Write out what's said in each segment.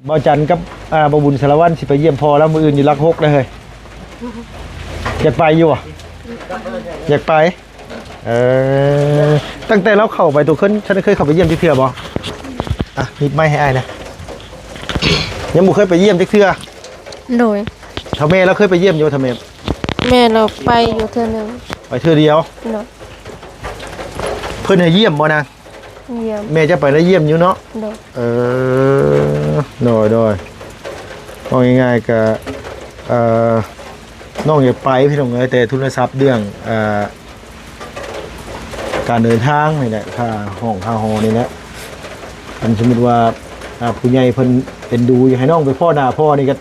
บ่าวจันกับบ่าวบุญสารวัตรสิไปเยี่ยมพ่อแล้วมื้ออื่นอยู่ลักฮกเลยเฮ้ยอยากไปอยู่อ่ะอยากไปตั้งแต่เราเข้าไปตัวขึ้นฉันเคยเข้าไปเยี่ยมที่เทื่อบ่นิดไม่ให้อ้ายนะยังบ่เคยไปเยี่ยมที่เทื่อโดยเท่าแม่เราเคยไปเยี่ยมอยู่เท่าแม่แม่เราไปอยู่เทื่อนึงไปเทื่อเดียวเนาะเพิ่นให้เยี่ยมบ่นางเยี่ยมแม่จะไปแล้วเยี่ยมอยู่เนาะโดยโดยเอาง่ายๆก็น้องอยากไปพี่น้องเอ้ยแต่ทุนทรัพย์เรื่องการเดินทางนี่แหละค่าห้องค่าหอนี่แหละอันสมมติว่าผู้ใหญ่เพิ่นเป็นดูอยากให้น้องไปพ่อหน้าพ่อนี่ก็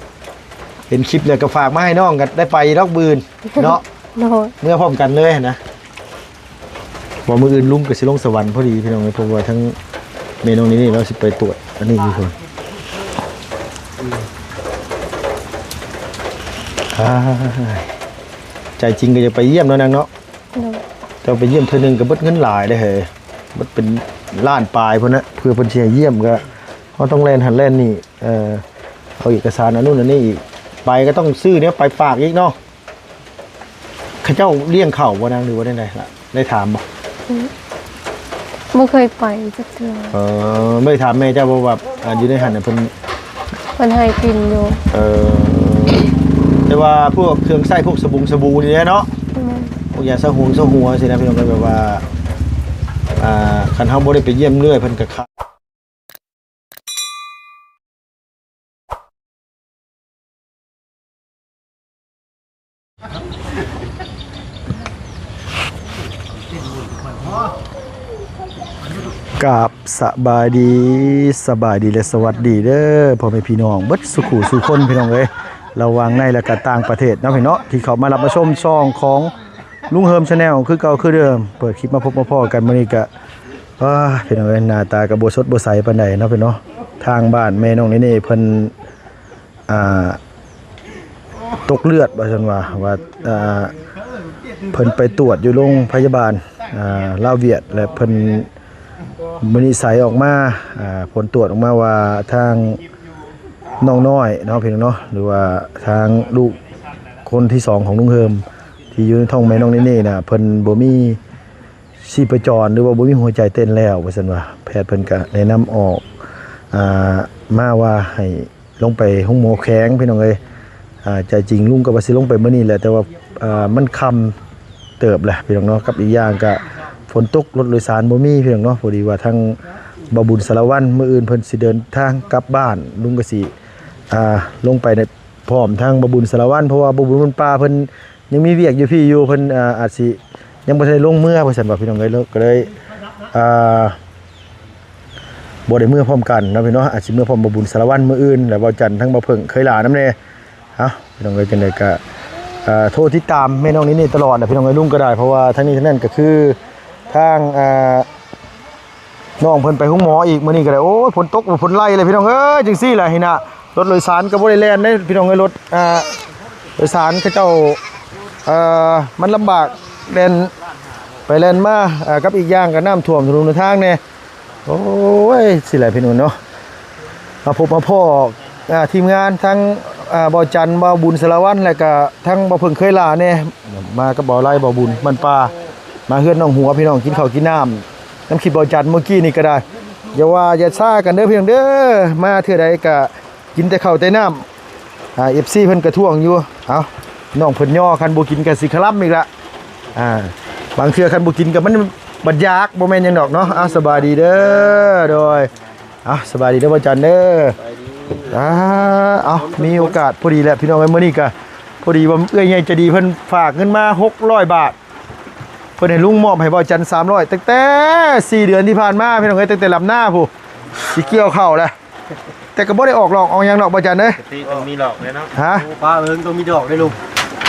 เห็นคลิปเลยก็ฝากมาให้น้องกันได้ไปรอกบืนเนาะเมื่อพร้อมกันเลยนะบอกมืออื่นลุงก็สิลงสวรรค์พอดีพี่น้องเพราะว่าทั้งเมนูนี้เราสิไปตรวจอันนี้คือคนใจจริงก็จะไปเยี่ยมนางเนาะจะไปเยี่ยมเธอหนึ่งก็บัดเงินหลายได้เหรอบัดเป็นล้านปลายพวกนั้นเพื่อคนเชียร์เยี่ยมก็เขาต้องแลนหันแลนนี่เอาเอกสารอันนู้นอันนี้อีกไปก็ต้องซื้อเนี้ยไปฝากอีกเนาะข้าเจ้าเลี้ยงเข่าบ่นางหรือว่าได้ไงล่ะได้ถามบ่ไม่เคยไปสักเทื่อไม่ถามแม่เจ้าบอกว่าอยู่ในหันเนี่ยเพิ่นให้กินอยู่แต่ว่าพวกเครื่องใส้พวกสบู่นี่เนาะพวกยาสะหัวสินะพี่น้องก็แบบว่าคันเฮาบ่ได้ไปเยี่ยมเรื่อยเพิ่นก็กับสบายดีและสวัสดีเด้อพ่อแม่พี่น้องเบิดสุขุสุคนพี่น้องเอ้ยระวังในและก็ต่างประเทศเนาะพี่เนาะที่เขามารับมาชมช่องของลุงเฮิมชาแนลคือเก่าคือเดิมเปิดคลิปมาพบมาพ่อกันมื้อนี้ก็พี่น้องเอ้ยหน้าตาก็บ่สดบ่ใสปานใดเนาะพี่เนาะทางบ้านแม่น้องนี่เพิ่นตกเลือดว่าซั่นว่าเพิ่นไปตรวจอยู่โรงพยาบาลลาวเวียดและเพิ่นมื้อนี้ใสออกมาผลตรวจออกมาว่าทางน้องน้อยเนาะพี่น้องเนาะหรือว่าทางลูกคนที่2ของลุงเฮิมที่อยู่ในท้องแม่น้องนี่นะเพิ่นบ่มีชีพจรหรือว่าบ่มีหัวใจเต้นแล้วว่าซั่นว่าแพทย์เพิ่นก็แนะนำออกมาว่าให้ลงไปห้องหมอแข้งพี่น้องเอ้ยใจจริงลุงก็ว่าสิลงไปมื้อนี้แหละแต่ว่ามันค่ำเติบแหละพี่น้องเนาะกับอีกอย่างก็ฝนตกรถโดยสารบ่มีพี่น้องเนาะพอดีว่าทางบ่าวบุญสารวัตรมื้ออื่นเพิ่นสิเดินทางกลับบ้านลุงก็สิลงไปในพร้อมทางบ่าวบุญสารวัตรเพราะว่าบ่าวบุญมันป่าเพิ่นยังมีเวียกอยู่พี่อยู่เพิ่นอาจสิยังบ่ได้ลงเมื่อว่าซั่นว่าพี่น้องเอ้ยก็เลยบ่ได้เมื่อพร้อมกันเนาะพี่น้องอาจสิเมื่อพร้อมบ่าวบุญสารวัตรมื้ออื่นแล้วบ่าวจันทร์ทั้งบ่าวเพิ่งเคยหลานำแน่พี่น้องเอ้ยจังได๋ก็โทรติดตามแม่น้องนี่ตลอดนะพี่น้องเอ้ยลุงก็ได้เพราะว่าทั้งนี้ทั้งนั้นก็คือทางน้องเพิ่นไปห้องหมออีกมื้อนี้ก็ได้โอ้ยฝนตกฝนไล่เลยพี่น้องเอ้ยจังซี่แหละหินะรถโดยสารก็บ่ได้แล่นได้พี่น้องเอ้ยรถโดยสารเขาเจ้ามันลำบากแล่นไปแล่นมากับอีกอย่างก็น้ำท่วมถนนทางเนี่ยโอ้ยสิแหละพี่น้องเนาะมาพบมาพ่อทีมงานทั้งบ่าวจันทร์บ่าวบุญสารวัตรแล้วก็ทั้งบ่าวเพิ่งเคยลาเนี่ยมากับบ่าวไร่บ่าวบุญมันป่ามาเฮือนน้องหัวพี่น้องกินข้าวกินน้ำคลิปบ่าวจันทร์เมื่อกี้นี่ก็ได้อย่าซ่ากันเด้อพี่น้องเด้อมาเทื่อใดก็กินแต่ข้าวแต่น้ำFC เพิ่นกระท่วงอยู่เอาน้องเพิ่นย่อคันบ่กินก็สิคลำอีกละบางเทื่อคันบ่กินก็มันบัดยากบ่แม่นหยังดอกเนาะสบายดีเด้อโดยสบายดีเด้อบ่าวจันทร์เด้อมีโอกาสพอดีแหละพี่น้องเอ้ยมื้อนี้ก็พอดีว่าเอื้อยใหญ่จะดีเพิ่นฝากเงินมา600 บาทเพิ่นให้ลุงมอบให้บ่าวจันทร์300ตั้งแต่4 เดือนที่ผ่านมาพี่น้องเอ้ยตั้งแต่ลำหน้าผู้สิเกี่ยวเข้าแล้วแต่ก็บ่ได้ออกหรอกออกหยังดอกบ่าวจันทร์เด้ตีต้องมีดอกเลยเนาะป้าต้องมีดอกได้ลุง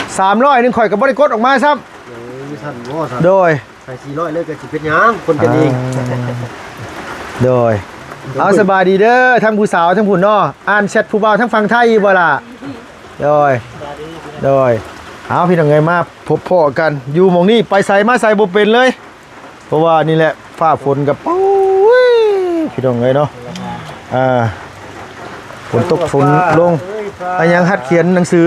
300นึงข่อยก็บ่ได้กดออกมาซ้ำมีท่านบ่ซั่นโดยใส่400เลยก็สิเป็นหยังคนกันเองโดยเอาสบายดีเด้อทั้งผู้สาวทั้งผู้น้ออ่านแชทผู้บ่าวทั้งฟังไทยบ่ล่ะโดยเอาพี่น้องเอ้ยมาพบพ่อกันอยู่หม่องนี้ไปใส่มาใส่บ่เป็นเลยเพราะว่านี่แหละฟ้าฝนกับพี่น้องเอ้ยเนาะ พ ฝนตกฝนลงอันยังหัดเขียนหนังสือ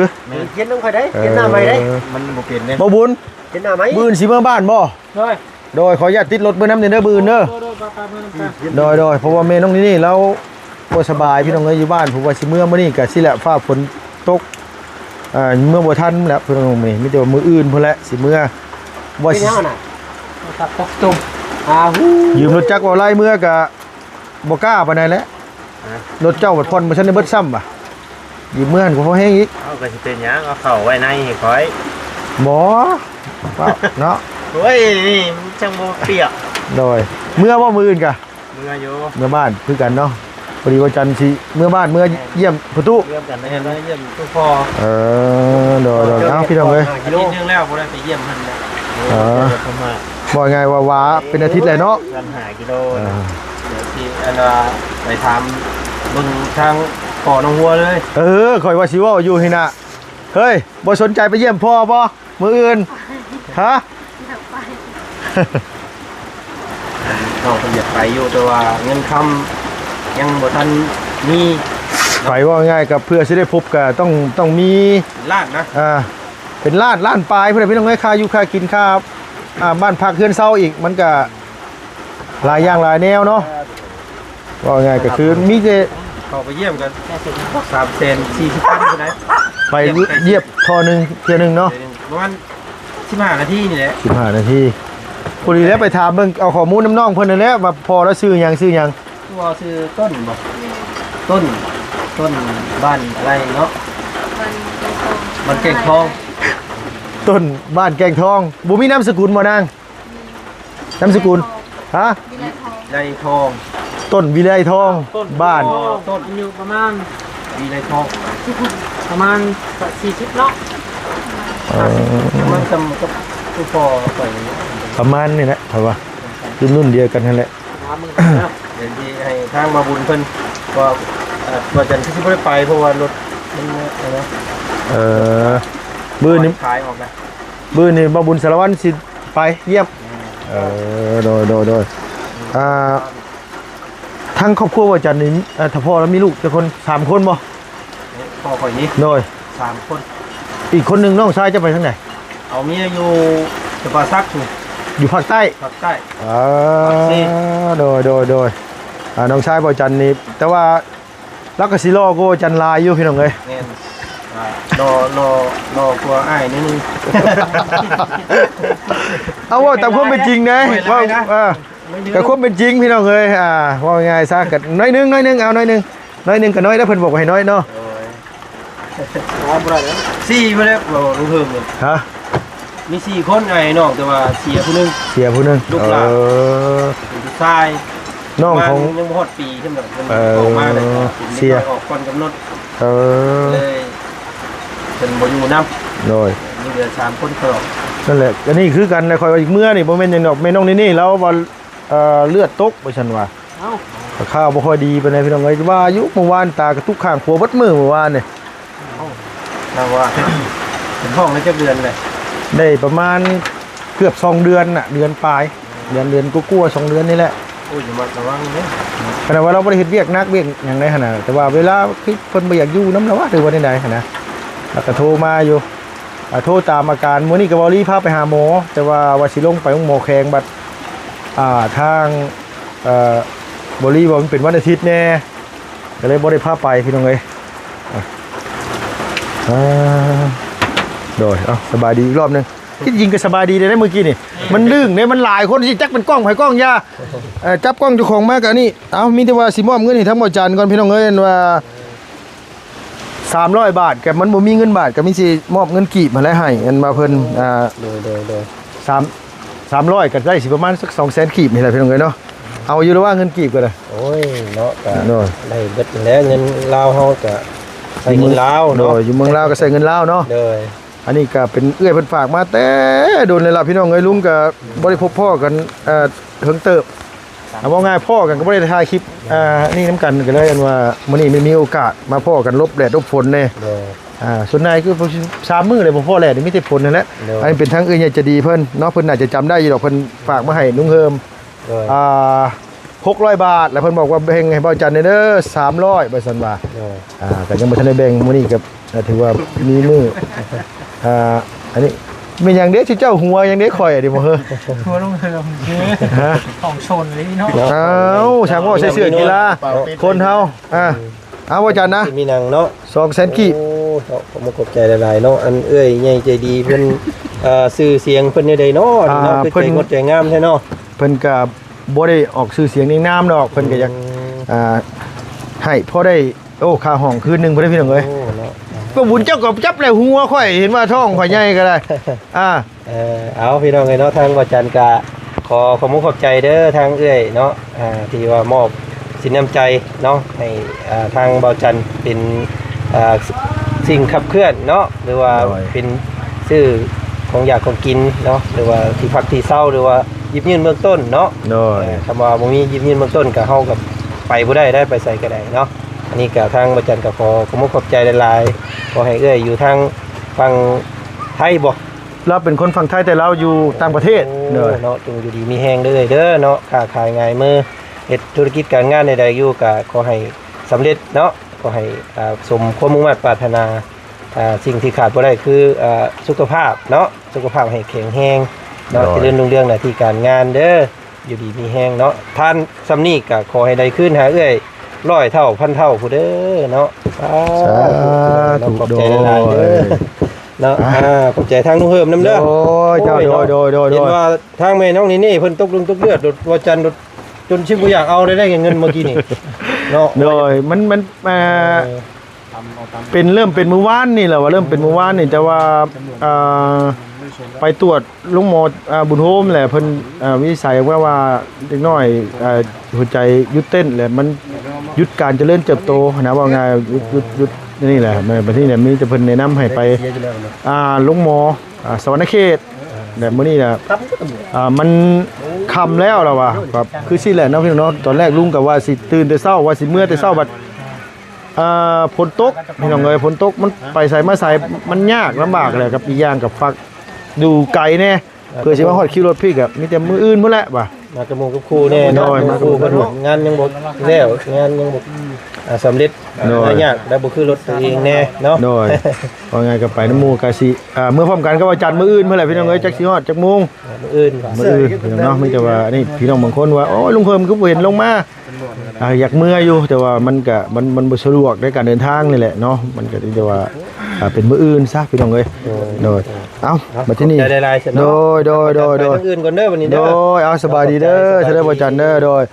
เขียนต้องค่อยได้เขียนหน้าใหม่ได้มันบ่เปลี่ยนเด้ บ่บุญ เขียนหน้าใหม่ บืนสิเมื่อบ้านบ่ เลย โดยขออนุญาตติดรถเบอร์น้ำเด้อบืนเด้อ โดยเพราะว่าแม่น้องนี่เราบ่สบายพี่น้องเอ้ยอยู่บ้านผมว่าสิเมื่อมื้อนี้ก็สิแหละฟ้าฝนตกเมื่อบ่ทันแล้วพี่น้องมีแต่ว่ามื้ออื่นพุ่นแหละสิเมื่อว่า เป็น สิ ยังน่ะ ตัดตกตุ่ม ฮู้ ยืมรถจักรว่าไล่เมื่อก็บ่กล้าปานใดแหล้วรถเจ้าบัดผ่อนบ่ทันได้เบิดซ้ำว่ะยืมเมื่อหั่นก็พอแห้งอีก เอาก็สิเป็นหยังเอาเข้าไว้ในให้ค่อย บ่ว่าเนาะ เฮ้ยนี่มันจังบ่เปียก โดยเมื่อบ่มื้ออื่นก็ เมื่ออยู่ เมื่อบ้านคือกันเนาะพอดีว่าจันทร์สิเมื่อบ้านเมื่อเยี่ยมประตู เยี่ยมกันได้แล้วเยี่ยมทุกพอ โดยเอ้าพี่น้องเอ้ย กิโลนึงแล้วบ่ได้ไปเยี่ยมมันแล้วประมาณ บ่ไงว่าว้าเป็นอาทิตย์เลยเนาะ กันหากิโลเดี๋ยวสิอันว่าไปถามเบิ่งทางก่อน้องหัวเลย ข่อยว่าสิเว่าอยู่ให้น่ะเฮ้ยบ่สนใจไปเยี่ยมพ่อบ่มื้ออื่นฮะ น้องเพิ่นอยากไปอยู่แต่ว่าเงินคำยังบ่ทันมี ไปว่าง่ายกับเพื่อสิได้พบก็ต้องมี ล้านนะ เป็นล้านปลายเพื่อนพี่น้องเอ้ยค่าอยู่ค่ากินค่าบ้านพักเฮือนเซาอีกมันก็หลายอย่างหลายแนวเนาะว่าง่ายก็คือมีแต่ เข้าไปเยี่ยมกัน340,000เท่านั้น ไปเยียบทอหนึงเทื่อหนึงเนาะ ประมาณ15นาทีนี่แหละ 15นาทีพอดีแล้วไปถามเบิ่งเอาข้อมูลน้ำน้องเพิ่นนั่นแหละว่าพอแล้วซื้อหยัง ตัวชื่อต้นบ่ต้นบ้านอะไรเนาะมันเก่งทอง ต้นบ้านแกงทองบ่มีนามสกุลบ่นางนามสกุลฮะ ไดทอง ต้นวิไลทองบ้าน ต้นอยู่ประมาณ มีไดทอง ประมาณ40เนาะ มันจำกับผู้พอไป ประมาณนี่แหละเพราะว่ารุ่นเดียวกันนั่นแหละ หามือนะ เดี๋ยวที่ให้ทางมาบุญเพิ่นว่าจันทร์ที่บ่ได้ไปเพราะว่ารถมันอะไรนะ มื้อนี้ ขายออกนะ บ่บุญสารวัตรสิไปเยี่ยมโดยทางครอบครัวว่าจันนี่ถ้าพ่อแล้วมีลูกแต่คน3คนบ่ พ่อข่อยนี้ โดย 3คน อีกคนหนึงน้องชายจะไปทางไหน เอาเมียอยู่จังหวัดซักอยู่ อยู่ภาคใต้ ภาคใต้ โดยน้องชายบ่จันนี่แต่ว่าเราก็สิรอโกจันลายอยู่พี่น้องเอ้ย แม่นรอกลัวอ้ายนิดนึง เอาว่าตามความเป็นจริงนะว่าแต่ความเป็นจริงพี่น้องเอ้ยว่าง่ายซะกันน้อยนึงเอาน้อยนึงก็น้อยแล้วเพิ่นบอกว่าให้น้อยเนาะ สี่มาแล้วเราลุงเพิ่มเลย ฮะ มี4คนไอ้น้องแต่ว่าเสียผู้นึง เสียผู้หนึง ลูกหลาน เป็นผู้ชาย น้องของ ยังบ่ฮอดปีขึ้นแบบมันออกมาเลย เสีย ออกก่อนกำหนด เออ เลยเป็นบ่อยู่นำ โดย มีเหลือ3คนตลอด นั่นแหละอันนี้คือกันนะคอยว่าอีกเมื่อนี่บ่แม่นหยังดอกแม่น้องนี่แล้วว่าเลือดตกว่าซั่นว่า เอ้า ข้าวบ่ค่อยดีปานใดพี่น้องเอ้ยว่าอยู่เมื่อวานตากระตุกข้างหัวเบัดมือเมื่อวานนี่ นะว่าเป็นห้องในจักเดือนเลย ได้ประมาณเกือบ2เดือนน่ะเดือนปลายเดือนกลัวาๆ2เดือนนี่แหละ โอ้ยอย่ามาระวังเด้อ ขณะว่าเราบ่ได้เฮ็ดเวียกนักเวียกหยังไดหั่นน่ะแต่ว่าเวลาคือเพิ่นบ่อยากอยู่นำแล้วว่าหรือว่าใดๆหั่นนะแล้วก็โทรมาอยู่โทรตามอาการมื้อนี้ก็บ่รีพาไปหาหมอแต่ว่าสิลงไปหมอแขงบัดทางบ่รีว่ามันเป็นวันอาทิตย์แน่ก็เลยบ่ได้พาไปพี่น้องเอ้ยโดยสบายดีอีกรอบนึงที่จริงก็สบายดีเลยนะเมื่อกี้นี่มันดึงเนี่ยมันหลายคนสิจักเป็นกล้องไผกล้องยาจับกล้องเจ้าของมากอันนี้เอามีแต่ว่าสิมอบเงินให้ทั้งหมดจานก่อนพี่น้องเอ้ยว่า300 บาทแกมันบ่มีเงินบาทก็มีสิมอบเงินกีบมาแล้วให้อันมาเพิ่นโดย300ก็ได้สิประมาณสัก200,000กีบนี่แหละพี่น้องเอ้ยเนาะเอาอยู่แล้วว่าเงินกีบก็ได้ โอ้ยเนาะก็ โดย ได้เบิดแล้วเงินลาวเฮาก็ใช้เงินลาว โด เนาะ ยอยู่เมืองลาวก็ใส่เงินลาวเนาะ เด้อ อันนี้ก็เป็นเอื้อยเพิ่นฝากมาแต่โดนเลยล่ะพี่น้องเอ้ยลุงก็บ่ได้พบพ่อกันเฮิงเติบเอาว่าง่ายพ่อกันก็บ่ได้ถ่ายคลิปนี่น้ำกันก็เลยอันว่ามื้อนี้ไม่มีโอกาสมาพ่อกันลบแดดลบฝนแน่ เด้อ ส่วนนายคือ3มื้อเลยบ่พ่อแลนี่มีแต่ฝนนั่นแหละ เด้ออั อันนี้เป็นทั้งเอื้อยใหญ่ใจะดีเพิ่นเนาะเพิ่นน่าจะจำได้อยู่ดอกเพิ่นฝากมาให้ลุงเฮิม เด้อ 600 บาทแล้วเพิ่นบอกว่าแบ่งให้เบาจันเด้อ300ว่าซั่นว่าก็ยังบ่ทันได้แบ่งมื้อนี้ก็ถือว่ามีมื้ออันนี้มีหยังเด้ที่เจ้าหัวหยังเด้ข่อยดิบ่เฮ้อ ทัวร์ลงเรือผมเชื่อ ฮะ ของชนเลยเนาะ เอ้าช่างว่าใส่เสื้อกีฬาคนเฮาเอาว่าจันนะ มีหนังเนาะ 200,000กีบ โอ้ผมขอบใจหลายๆเนาะอันเอ้ยใหญ่ใจดีเพิ่นชื่อเสียงเพิ่นได้เนาะเนาะคือใจงดใจงามแท้เนาะ เพิ่นก็บ่ได้ออกชื่อเสียงในนามดอกเพิ่นก็อยากให้พอได้โอ้ค่าห้องคืนนึงบ่ได้พี่น้องเอ้ย โอ้เนาะ ก็บุญเจ้าก็จับแล้วหัวข่อยเห็นว่าท้องข่อยใหญ่ก็ได้เอาพี่น้องเอ้ยเนาะทางบ่จันกะขอขอบคุณขอบใจเด้อทางเอ้ยเนาะที่ว่ามอบสินน้ำใจเนาะให้ทางเบาจันเป็นสิ่งขับเคลื่อนเนาะหรือว่าเป็นซื้อของอยากของกินเนาะหรือว่าที่พักที่เศร้าหรือว่ายิบยืนเบื้องต้นเนาะ โดย คำว่าบ่มียิบยืนเบื้องต้นก็เฮากับไปบ่ได้ไปใส่ก็ได้เนาะอันนี้ก็ทางเบาจันก็ขอขอบคุณขอบใจหลายๆขอให้เอ้ยอยู่ทางฝั่งไทยบ่ เราเป็นคนฝั่งไทยแต่เราอยู่ต่างประเทศเด้อ เนาะจงอยู่ดีมีแฮงเด้อเนาะค้าขายง่ายมือเฮ็ดธุรกิจการงานใดๆอยู่ก็ขอให้สำเร็จเนาะขอให้สมความมุ่งมั่นปรารถนาสิ่งที่ขาดบ่ได้คือสุขภาพเนาะสุขภาพให้แข็งแรงเนาะเจริญรุ่งเรืองหน้าที่การงานเด้ออยู่ดีมีแฮงเนาะท่านซำนี้ก็ขอให้ได้ขึ้นหาเอ้ย100เท่าพันเท่าผู้เด้อเนาะสาธุ ขอบ โด ใจ ย หลายๆเด้อเนาะขอบใจทางลุงเฮิมนำเด้อ โอ้ยเจ้าโดย เห็นว่าทางแม่น้องนี่เพิ่นตกลงตกเลือดว่าจันจนชิบบ่อยากเอาได้เงินเมื่อกี้นี่เนาะ โดยมันเป็นเริ่มเป็นมื้อวานนี่แหละว่าเริ่มเป็นมื้อวานนี่แต่ว่าไปตรวจลุงหมอบุญโฮมแหละเพิ่นวินิจฉัยว่าเด็กน้อยหัวใจหยุดเต้นแหละมันหยุดการเจริญเติบโตนะว่าไงหยุดนี่แหละในประเทศเนี่ยมีแต่เพิ่นแนะนำให้ไปลุงหมอสวรรณเขตแบบมื้อนี้น่ะมันค่ำแล้วล่ะว่าครับคือสิแหละเนาะพี่น้องเนาะตอนแรกลุงก็ว่าสิตื่นแต่เช้าว่าสิเมื่อแต่เช้าบัดฝนตกพี่น้องเอ้ยฝนตกมันไปใส่มาใส่มันยากลำบากเลยกับอีกอย่างกับฟักดูไกลแน่เพื่อสิมาฮอดขี่รถพี่กับมีแต่มื้ออื่นพุ่นแหละว่ะ มากระมงกับครูแน่เนาะมาครูกันงานยังบ่แล้วงานยังบ่สำเร็จยากได้บ่คือรถตัวเองแน่เนาะ โดยว่าไงก็ไปน้ำหมู่ก็สิเมื่อพร้อมกันก็ว่าจัดมื้ออื่นเมื่อไหร่พี่น้องเอ้ยจักสิฮอดจักโมง อื่น มื้ออื่นพี่น้องเนาะมีแต่ว่านี่พี่น้องบางคนว่าโอ้ยลุงเพิ่มก็บ่เห็นลงมาอยากเมื่ออยู่แต่ว่ามันก็มันบ่สะดวกในการเดินทางนี่แหละเนาะมันก็ที่จะว่าเป็นมื้ออื่นซะพี่น้องเอ้ยโดยเอ้ามาที่นี่โดยอื่นก่อนเด้อวันนี้ โด เด้อย เอาสบายดีเด้อเฉลิมบ่จันเด้อโดย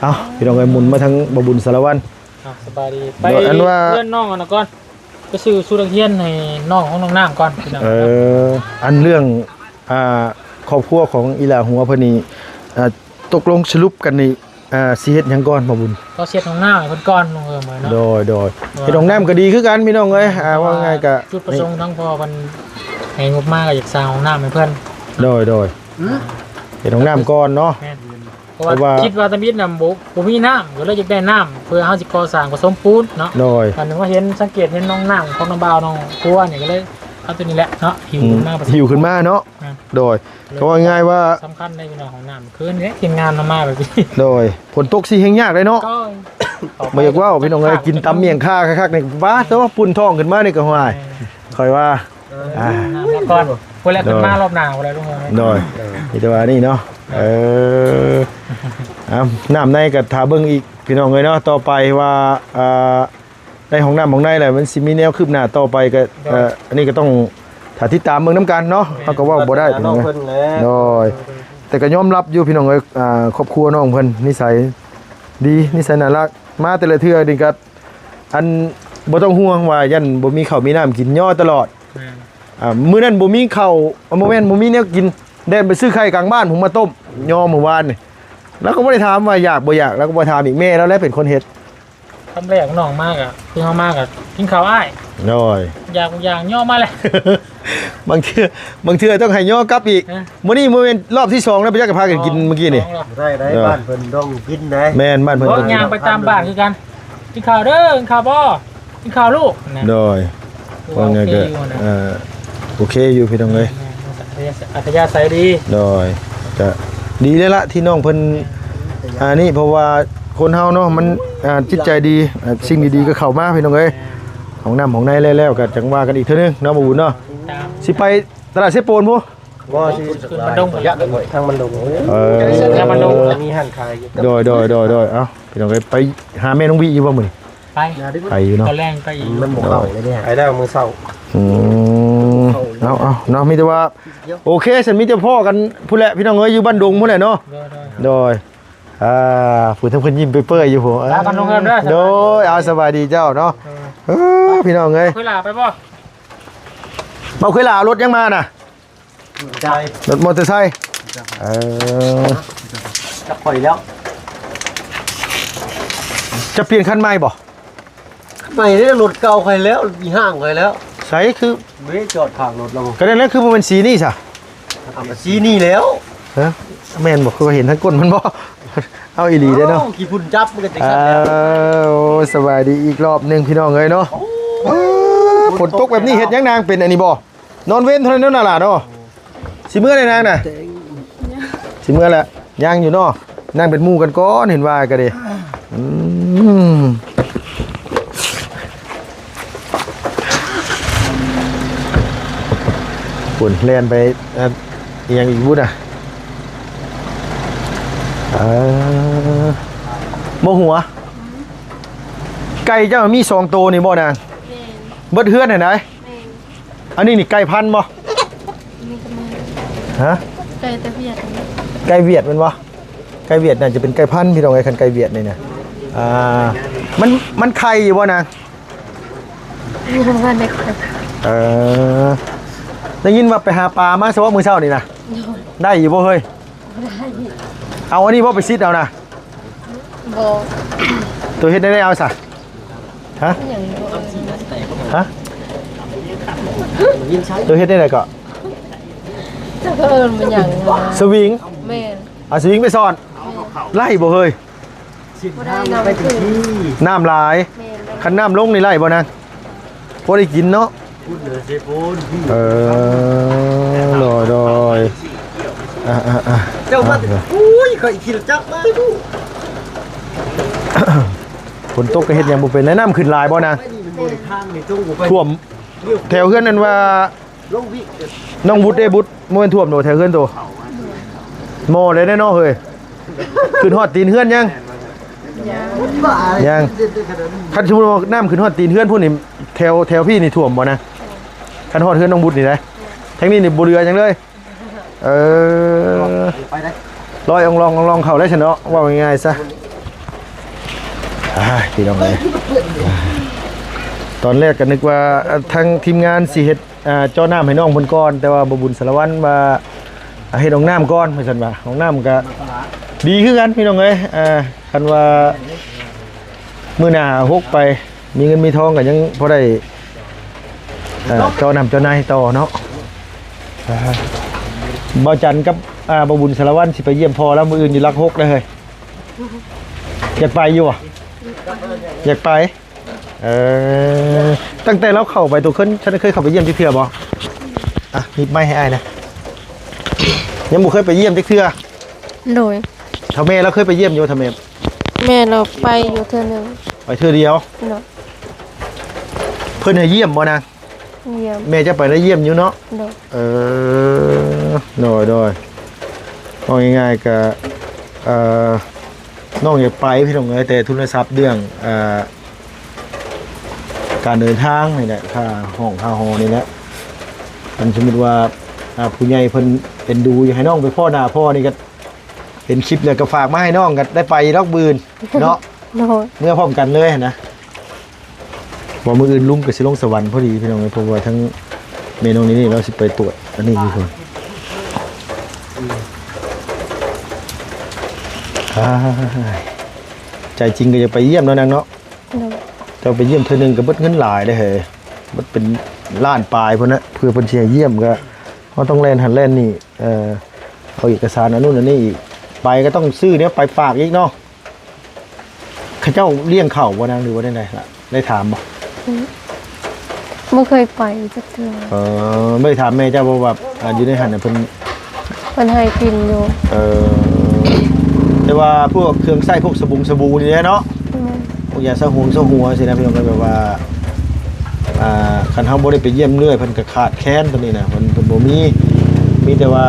เอ้าพี่น้องเอ้ยหมุนมาทางบ่บุญสารวัตร สบายดีไปเพื่อนน้องกันนะก่อนไปซื้อสุรเทียนให้น้องของน้องนางก่อน อันเรื่องครอบครัวของอีหลาหัวเพิ่นนี่ตกลงสรุปกันนี่สิเฮ็ดหยังก่อนบ่บุญ ก็เสียน้องนางให้เพิ่นก่อนน้องเอิ้มเนาะโดยพี่น้องน้ำก็ดีคือกันพี่น้องเอ้ยว่าไงก็ จุดประสงค์ทั้งพอมันให้งบมากก็อยากสร้างห้องน้ำให้เพิ่นโดยพี่น้องน้ำก่อนเนาะเพราะว่าคิดว่าตะมิดน่ะบ่มีน้ำก็เลยอยากได้น้ำเพื่อเฮาสิก่อสร้างผสมปูนเนาะอันนึงว่าเห็นสังเกตเห็นน้องน้ำของน้องบ่าวน้องครัวนี่ก็เลยเอาตัวนี้แหละเนาะหิวขึ้นมาเนาะโดยก็ว่าง่ายว่าสำคัญในพี่น้องของน้ำคืนนี้ทีมงานมาแบบนี้โดยฝนตกสิแฮงยากเลยเนาะบ่อยากว่าพี่น้องเอ้ยกินตำเมี่ยงค่าคักๆนี่ว้าแต่ว่าปุ่นท้องขึ้นมานี่ก็ห่วยค่อยว่าก่อนคนแรกขึ้นมารอบหน้าบ่ได้ลุงเอ้ยโดยนี่แต่ว่านี่เนาะน้ำในก็ถ้าเบิ่งอีกพี่น้องเอ้ยเนาะต่อไปว่าในห้องน้ำของในแหละมันสิมีแนวคืบหน้าต่อไปก็อันนี้ก็ต้องถ้าติดตามเบิ่งนำกันเนาะเฮาก็ว่าบ่ได้พี่น้องเอ้ยโดยแต่ก็ยอมรับอยู่พี่น้องเอ้ยครอบครัวน้องเพิ่นนิสัยดีนิสัยน่ารักมาแต่ละเทื่อนี่ก็อันบ่ต้องห่วงว่ายันบ่มีข้าวมีน้ำกินย่อตลอดมื้อนั้นบ่มีข้าวบ่แม่นบ่มีแนวกินเดินไปซื้อไข่กลางบ้านผมมาต้มย่อเมื่อวานนี่แล้วก็บ่ได้ถามว่าอยากบ่อยากแล้วก็บ่ถามอีกแม่แล้วแหละเป็นคนเฮ็ดคำแรกน้องมากอ่ะคือเฮามากอ่ะกินข้าวอ้ายน้อยอยากย่อมาเลยบางเทื่อต้องให้ย่อกลับอีกมื้อนี้มื้อเป็นรอบที่2แล้วไปจักพากันกินเมื่อกี้นี่ได้บ้านเพิ่นต้องกินได้แม่นบ้านเพิ่นต้องย่างไปตามบ้านคือกันกินข้าวเด้อกินข้าวบ่กินข้าวลูกน้อยว่าไงก็โอเคอยู่พี่น้องเอ้ยอัธยาศัยดีน้อยก็ดีแล้วล่ะที่น้องเพิ่น นี่เพราะว่าคนเฮาเนาะมันจิตใจดีสิ่งดีๆก็เข้ามาพี่น้องเอ้ยของน้ำของในแล้วก็จังว่ากันอีกเทื่อนึงเนาะบ่บุญเนาะสิไปตลาดเซโปนพุ ว่าสิ มันดง ยักษ์ทางมันดง ทางมันดง มีหันคายอยู่ โดยเอ้าพี่น้องเอ้ยไปหาแม่น้องวิอยู่บ่มื้อนี้ ไป ไปอยู่เนาะ ตอนแรกไปอีก มันบ่เข้าเลยเนี่ยไอ้แล้วมือเศร้า เอาเนาะมีแต่ว่าโอเคฉันมีแต่พ่อกันพูดแหละพี่น้องเอ้ยอยู่บ้านดงพูดแหละเนาะโดยผู้ทั้งเพิ่นยิ้มเปื่อยๆอยู่ผมโดยเอาสบายดีเจ้าเนาะพี่น้องเอ้ย เคยลาไปบ่ เคยลารถยังมาน่ะ ใจ รถมอเตอร์ไซค์จะปล่อยแล้ว จะเปลี่ยนคันใหม่บ่ ไม่ได้รถเก่าใครแล้วอีห้างใครแล้ว ใส่คือ เบ้จอดข้างรถเรา ก็ได้แล้วคือมันเป็นสีนี่ซะ สีนี่แล้ว ฮะแม่นบ่คือเห็นทั้งก้นมันบ่เอาอีหลีได้เนาะ กี่พุ่นจับมันก็จะ โอ้สบายดีอีกรอบนึงพี่น้องเอ้ยเนาะฝนตกแบบนี้เฮ็ดยังนางเป็นอันนี้บ่นอนเว้นเท่านั้นน่ะล่ะเนาะสิเมื่อได้นางน่ะสิเมื่อแหละย่างอยู่เนาะนั่งเป็นหมู่กันก่อนเห็นว่าก็ดิฝุ่นเล่นไปยังอีกวุ้นอ่ะโมหัวไก่เจ้ามี2ตัวนี่บ่นางเบิดเฮือนไหนอันนี้นี่ไก่พันธุ์บ่ฮะ ไก่ตะเพียน ไก่เวียดมันวะไก่เวียดน่าจะเป็นไก่พันธุ์พี่น้องไอ้คันไก่เวียดนี่นะมันไข่อยู่บ่นาง มีทำงานเด็ก ได้ยินว่าไปหาปลามาซะว่ามื้อเช้านี่นะได้อยู่บ่เฮ้ยเอาอันนี้บ่ไปซิดเอานะ บ่ ตัวเฮ็ดได้เอาซะฮะ อย่างบ่ ฮะตัวเฮ็ดได้ไดก็ จะเอิ้นมันอย่าง สวิง แม่น เอาสวิงไปซ่อนไล่บ่เฮ้ย บ่ได้นำคือ น้ำหลาย แม่น คันน้ำลงนี่ไล่บ่นางพอได้กินเนาะ พูดเลยเซโปน ลอยเจ้ามาอุ้ยก็ขี่รถจักรมาดู ฝนตกก็เฮ็ดหยังบ่เป็นแนะนำขึ้นหลายบ่นาง นี่มันบนทางในตู้กูไป ท่วมแถวเฮือนนั่นว่า ลงวิ น้องบุตรได้บุตรบ่แม่นท่วมโดแถวเฮือนโตโมเลยแน่เนาะเฮ้ยขึ้นฮอดตีนเฮือนยังยังคันสมมุติว่าน้ำขึ้นฮอดตีนเฮือนพุ่นนี่แถวพี่นี่ท่วมบ่นะคันฮอดเฮือนน้องบุตรนี่นะทางนี้นี่บ่เรือจังเลยไปได้ ลอยลองเข้าได้ซั่นเนาะว่าง่ายๆซะพี่น้องเอ้ยตอนแรกก็นึกว่าทางทีมงานสิเฮ็ดเจ้าน้ำให้น้องเพิ่นก่อนแต่ว่าบ่บุญสารวัตรมาเฮ็ดห้องน้ำก่อนว่าซั่นว่าห้องน้ำก็ดีคือกันพี่น้องเอ้ยคันว่ามื้อหน้าฮกไปมีเงินมีทองก็ยังพอได้เจ้าน้ำเจ้านายต่อเนาะบ่จันกับบ่บุญสารวัตรสิไปเยี่ยมพ่อแล้วมื้ออื่นอยู่ลักฮกได้เฮ้ยอยากไปอยู่อ่ะอยากไปตั้งแต่เราเข้าไปตัวขึ้นฉันเคยเข้าไปเยี่ยมที่เทื่อบ่หยิบไม้ให้อ้ายนะยังบ่เคยไปเยี่ยมที่เทื่อ โดย ทำแม่เราเคยไปเยี่ยมอยู่ทำแม่ แม่เราไปอยู่เทื่อนึง ไปเทื่อเดียว เนาะ เพิ่นให้เยี่ยมบ่นาง เยี่ยม แม่จะไปได้เยี่ยมอยู่เนาะ โดย โดยเอาง่ายๆก็น้องอยากไปพี่น้องเอ้ยแต่ทุนทรัพย์เรื่องการเดินทางนี่แหละค่าห้องค่าหอนี่แหละมันสมมุติว่าผู้ใหญ่เพิ่นเป็นดูอยากให้น้องไปพ่อหน้าพ่อนี่ก็เห็นคลิปเลยก็ฝากมาให้น้องก็ได้ไปรอกบืนเนาะ โดย เมื่อพร้อมกันเลยนะบอกมืออื่นลุงกับสิลงสวรรค์พอดีพี่น้องเพราะว่าทั้งเมนูนี้เราสิไปตรวจอันนี้อยู่คนใจจริงก็จะไปเยี่ยมแล้วนางเนาะ โดย จะไปเยี่ยมเธอหนึ่งก็เบิดเงินหลายได้เฮ้ยมันเป็นล้านปลายพวกนั้นเพื่อเป็นเชียร์เยี่ยมก็เขาต้องแล่นหันแล่นนี่เอาเอกสารอันนู้นอันนี้อีกไปก็ต้องซื้อเนี้ยไปฝากอีกเนาะข้าเจ้าเลี้ยงเข่าบ่นางหรือว่าได้ไงล่ะได้ถามบ่ บ่เคยไปจักเทื่อ ไม่ถามแม่เจ้าว่าแบบอยู่ในหันน่ะเพิ่น เพิ่นให้กินอยู่ เ แต่ว่าพวกเครื่องใช้พวกสบู่นี่แหละเนาะพวกยาสระหัวสินะพี่น้องก็แบบว่าคันเฮาบ่ได้ไปเยี่ยมเรื่อยเพิ่นก็ขาดแคลนตัวนี้นะเพิ่นบ่มีแต่ว่า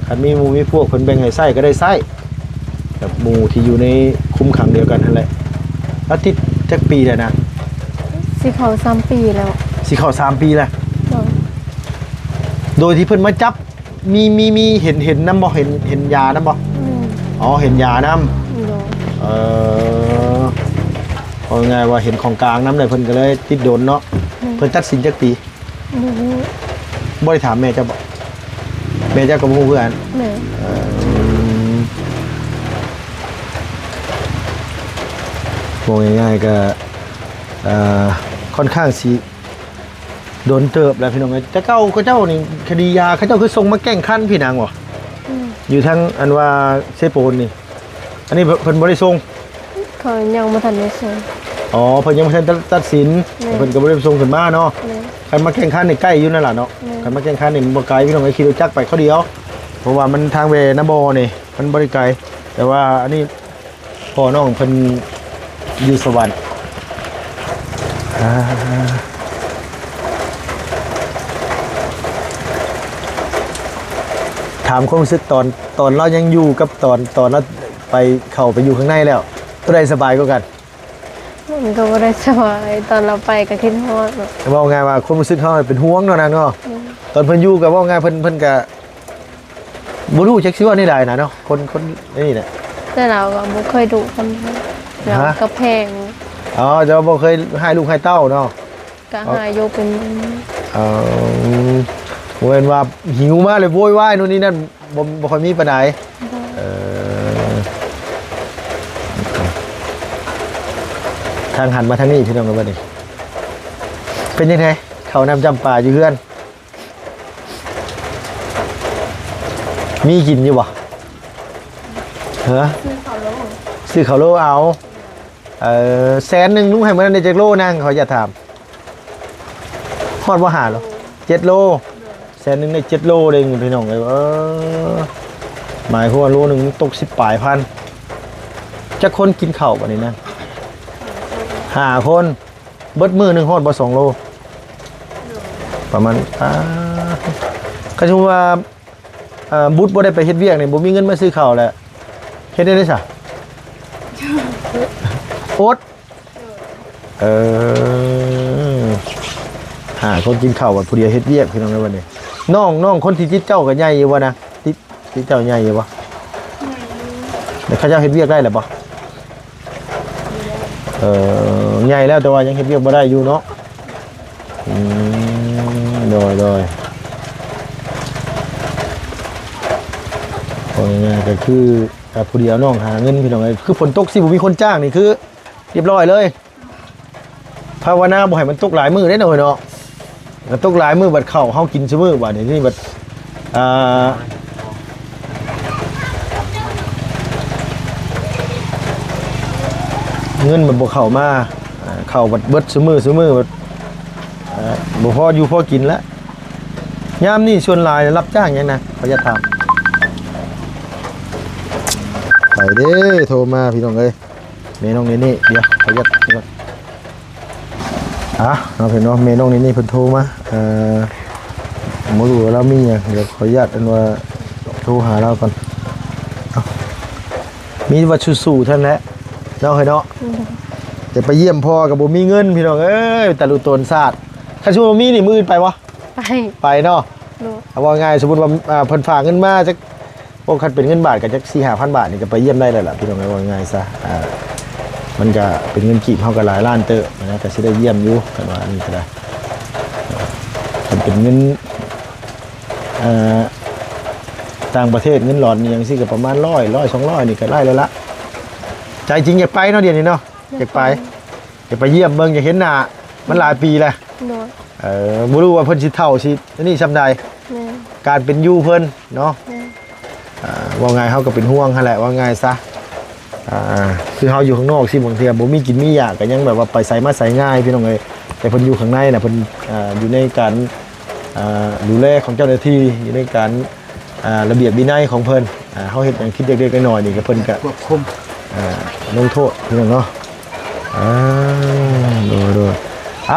คันมีหมู่มีพวกเพิ่นแบ่งให้ใช้ก็ได้ใช้กับหมู่ที่อยู่ในคุ้มขังเดียวกันนั่นแหละอาทิตย์จักปีแล้วนะ สิเขา3 ปีแล้ว สิเข้า3 ปีแล้ว โดย โดยที่เพิ่นมาจับมีเห็นนำบ่เห็นยานำบ่อ๋อเห็นยานำ โดย เอาง่ายว่าเห็นของกลางนำเลยเพิ่นก็เลยติดโดนเนาะเพิ่นตัดสินจักปี บ่ฮู้ บ่ได้ถามแม่เจ้าบ่แม่เจ้าก็บ่ฮู้คือกัน แม่ บอกง่ายๆก็ค่อนข้างสิโดนเติบแล้วพี่น้องเอ้ยแต่เจ้านี่คดียาเขาเจ้าคือส่งมาแกล้งคันพี่นางบ่อยู่ทางอันว่าเซโปนนี่อันนี้เพิ่นบ่ได้ส่ง เขายังบ่ทันได้ส่ง อ๋อเพิ่นยังบ่ทันตัดสินเพิ่นก็บ่ได้ส่งขึ้นมาเนาะ แม่ คันมาแข่งขันนี่ใกล้อยู่นั่นล่ะเนาะคันมาแข่งขันนี่มันบ่ไกลพี่น้องไอ้ขี่รถจักรไปเขาเดียวเพราะว่ามันทางเวนาบอนี่มันบ่ได้ไกลแต่ว่าอันนี้พ่อน้องเพิ่นอยู่สวรรค์ถามความรู้สึกตอนเรายังอยู่กับตอนเราไปเข้าไปอยู่ข้างในแล้วตัวใดสบายกว่ากัน มันก็บ่ได้สบายตอนเราไปก็คิดฮอดเนาะ ว่าไงว่าความรู้สึกเขาเป็นห่วงเนาะนั่นเนาะตอนเพิ่นอยู่กับว่าไงเพิ่นก็บ่รู้จักสิว่านี่ได้นะเนาะคนนี่แหละ แต่เราก็บ่เคยดุกันเราก็แพง อ๋อจะบ่เคยให้ลูกให้เต้าเนาะ ก็หายกเป็น บ่แม่นว่าหิวมาเลยโวยวายนู่นนี่นั่นบ่ค่อยมีปานใดทางหันมาทางนี้พี่น้องกันบัดนี้เป็นยังไงเขานำจำปาอยู่เฮือนมีกินอยู่บ่ฮะซื้อข้าวโลเอา100,000ลุงให้มันได้จักโลนั่งเขาจะถามฮอดบ่หาหรอ7 โล100,000ได้7 โลเลยพี่น้องเอ้ยหมายความว่าโลนึงตก10ปลายพันจักคนกินข้าวบัดนี้นะ5 คนเบิดมื้อนึงฮอดบ่2 โลประมาณก็ถือว่าบุตรบ่ได้ไปเฮ็ดเวียกนี่บ่มีเงินมาซื้อข้าวแล้วเฮ็ดได้ซะโอ๊ตคนกินข้าวบัดผู้เดียวเฮ็ดเวียกพี่น้องในวันนี้น้องคนที่จิตเจ้าก็ใหญ่อยู่บ่นะจิตเจ้าใหญ่อยู่บ่แต่เขาเจ้าเฮ็ดเวียกได้แหละบ่ใหญ่แล้วแต่ว่ายังเฮ็ดเวียกบ่ได้อยู่เนาะโดยโอ้ยก็คือผู้เดียวน้องหาเงินพี่น้องเอ้ยคือฝนตกสิบ่มีคนจ้างนี่คือเรียบร้อยเลยภาวนาบ่ให้มันตกหลายมื้อได้หน่อยเนาะมันตกหลายมื้อบัดเข้าเฮากินซุมื้อบัดนี้บัดเงินมันบ่เข้ามาเข้าบัดเบิดซุมื้อบัดบ่พออยู่พอกินแล้วยามนี้ส่วนหลายรับจ้างหยังนะเขาจะถามไปเด้โทรมาพี่น้องเอ้ยแม่น้องนี่เดี๋ยวขอยัดก่อนน้องเห็นว่าแม่น้องนี่เพิ่นโทรมาบ่รู้ว่าเรามีหยังเดี๋ยวขออนุญาตอันว่าโทรหาเราก่อนมีว่าสู้ๆท่านแหละเนาะเฮ้ยเนาะจะไปเยี่ยมพ่อก็บ่มีเงินพี่น้องเอ้ยตะลุตนซาดถ้าสมมุติว่ามีนี่มื้อไปบ่ ไปเนาะเอาว่าง่ายสมมุติว่าเพิ่นฝากเงินมาจักพวกคันเป็นเงินบาทก็จัก 4-5,000 บาทนี่ก็ไปเยี่ยมได้แล้วล่ะพี่น้องว่าง่ายซะมันก็เป็นเงินกีบเฮาก็หลายล้านเตอะนะก็สิได้เยี่ยมอยู่กันว่าอันนี้ก็ได้เป็นเงินต่างประเทศเงินหลอนนี่ยังสิก็ประมาณ100 200นี่ก็ได้แล้วละใจจริงอยากไปเนาะเดี๋ยวนี้เนาะอยากไปเยี่ยมเบิ่งอยากเห็นหน้ามันหลายปีแล้วบ่รู้ว่าเพิ่นสิเฒ่าสินี่ซำใดการเป็นอยู่เพิ่นเนาะว่าไงเฮาก็เป็นห่วงหั่นแหละว่าไงซะคือเฮาอยู่ข้างนอกสิบางเทื่อบ่มีกินมีอยากก็ยังแบบว่าไปไสมาไสง่ายพี่น้องเอ้ยแต่เพิ่นอยู่ข้างในน่ะเพิ่นอยู่ในการดูแลของเจ้าหน้าที่อยู่ในการระเบียบวินัยของเพิ่น เฮาเฮ็ดหยังคิดเด็กๆน้อยๆนี่ก็เพิ่นก็ควบคุมลงโทษพี่น้องเนาะโดย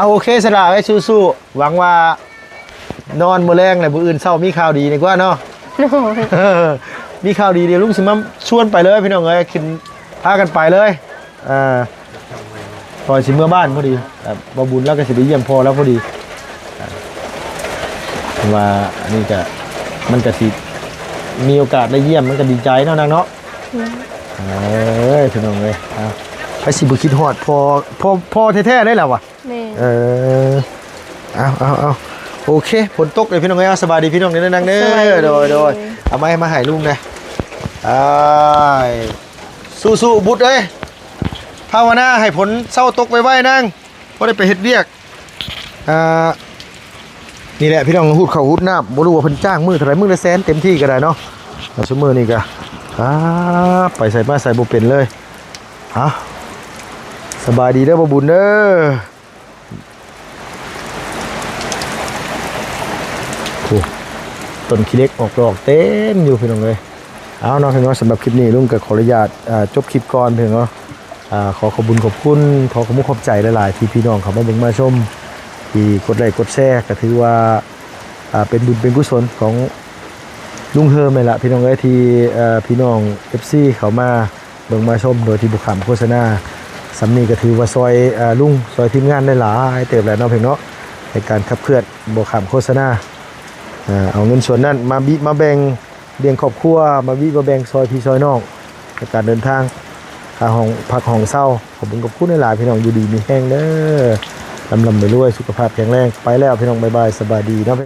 โอเคสละไว้สู้ๆหวังว่านอนมื้อแรงแล้วมื้ออื่นเช้ามีข่าวดีดีกว่าเนาะ โน่ย มีข่าวดีเดี๋ยวลุงสิมาชวนไปเลยพี่น้องเอ้ยขึ้นพากันไปเลยพอสิเมื่อบ้านพอดีบ่บุญแล้วก็สิได้เยี่ยมพ่อแล้วพอดีว่าอันนี้ก็มันก็สิมีโอกาสได้เยี่ยมมันก็ดีใจเนาะนางเนาะพี่น้องเอ้ยไปสิบ่คิดฮอดพ่อแท้ๆได้แล้วว่ะ แม่ เอาโอเคฝนตกเลยพี่น้องเอ้ยสบายดีพี่น้องเด้อนางเด้อโดยเอาไม้มาให้ลุงหน่อยสู้ๆบุตรเอ้ยภาวนาให้ผลเศร้าตกไว้ๆนางบ่ได้ไปเฮ็ดเวียกนี่แหละพี่น้องฮูดข้าวฮูดน้ำบ่รู้ว่าเพิ่นจ้างมื้อเท่าไหร่มื้อละแสนเต็มที่ก็ได้เนาะซุมื้อนี้ก็ไปใส่มาใส่บ่เป็นเลยสบายดีเด้อบ่บุญเด้อต้นขี้เล็กออกดอกเต็มอยู่พี่น้องเลยเอาเนาะพี่น้องสำหรับคลิปนี้ลุงก็ขออนุญาตจบคลิปก่อนพี่น้องเนาะขอขอบคุณขอบคุณขอขอบใจหลายๆที่พี่น้องเขามาเบิ่งมาชมที่กดไลค์กดแชร์ก็ถือว่าเป็นบุญเป็นกุศลของลุงเฮิมเลยล่ะพี่น้องเอ้ยที่พี่น้อง FC เขามาเบิ่งมาชมโดยที่บุคคลโฆษณาสำนีก็ถือว่าซอยลุงซอยทีมงานได้หลายเติบแล้วเนาะพี่เนาะในการขับเคลื่อนบุคคลโฆษณาเอาเงินส่วนนั้นมาแบ่งเลี้ยงครอบครัวมาแบ่งซอยพี่ซอยน้องในการเดินทางค่าห้องพักห้องเช่าขอบคุณกับคุณหลายพี่น้องอยู่ดีมีแห้งเด้อลำไปรวยสุขภาพแข็งแรงไปแล้วพี่น้องบ๊ายบายสบายดีเนาะ